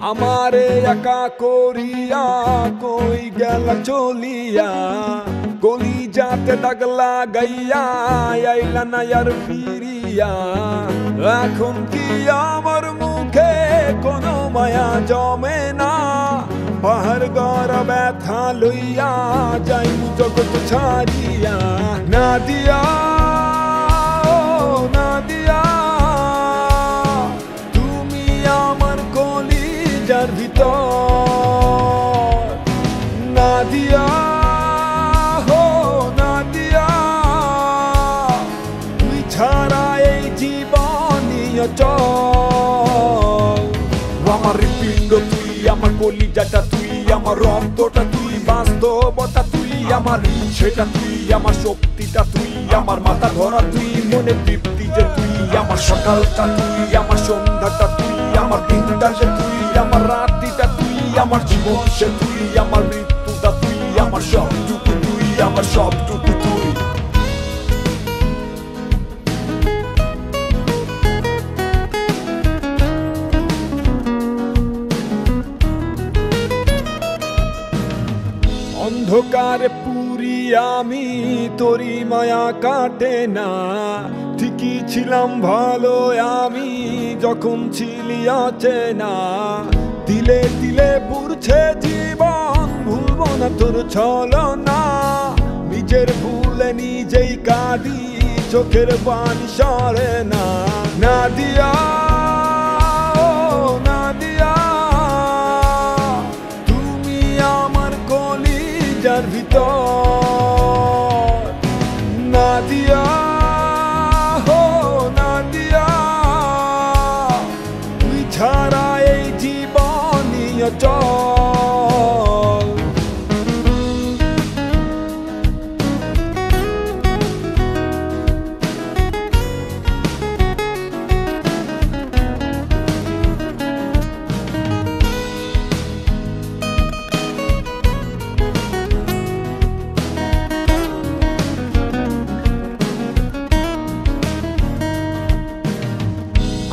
আমারে একা করিয়া কই গেল চলিয়া গলি যাতে দাগ লাগাইয়া আইলা না আর ফিরিয়া এখন কি আমার মুখে কোনো মায়া জমে না পাহাড় গড় ব্যথা লইয়া যাই জগৎ ছাড়িয়া না দিয়া না দিয়া তুমি আমার কলিজার ভিতর না দিয়া হো না দিয়া তুই ছাড়া এই জীবনই অচল আমার হৃৎপিণ্ড তুই আমার কলিজাটা তুই আমার রক্তটা তুই বাস্তবতা তুই আমার ইচ্ছেটা তুই আমার শক্তিটা তুই আমার মাথা ধরা তুই মনে তৃপ্তি যে তুই আমার সকালটা তুই আমার সন্ধ্যাটা তুই আমার দিনটা যে তুই আমার রাত্রিটা তুই আমার জীবন সে তুই আমার মৃত্যুটা তুই আমার সবটুকু তুই আমার সবটুকু তুই অন্ধকারে পুরি আমি তোরি মায়া কাটে না ঠিকই ছিলাম ভালো আমি যখন ছিলি অচেনা দিলে দিলে পুরছে জীবন ভুলবো না তোর ছলনা নিজের ভুলে নিজেই কাঁদি চোখের পানি সরে না না দিয়া না দিয়া তুমি আমার কলিজার ভিতর না দিয়া হো না দিয়া তুই ছাড়া এই জীবনই অচল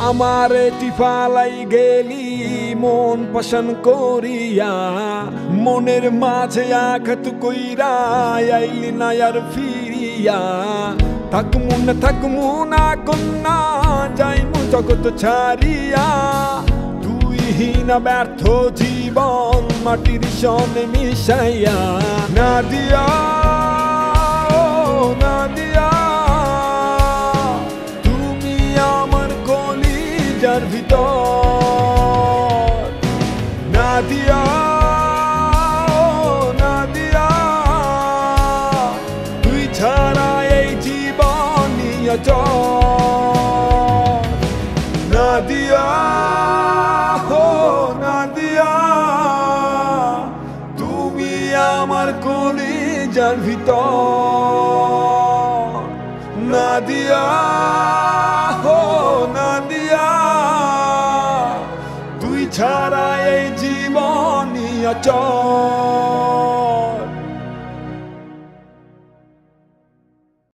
আমারে টিফালাই গেলি মন পছন্দ করিয়া মনের মাঝে আঘাত কইরা আইলি না আর ফিরিয়া থাকমু না কন্যা যাইমু জগৎ ছাড়িয়া তুই হীনা ব্যর্থ জীবন মাটির সনে মিশাইয়া না দিয়া না দিয়া তুমি আমার কলিজার ভিতর না দিয়া না দিয়া তুই ছাড়া এই জীবনই অচল না দিয়া হো না দিয়া তুমি আমার কলিজার ভিতর না দিয়া হো না দিয়া তুই ছাড়া এই জীবনই অচল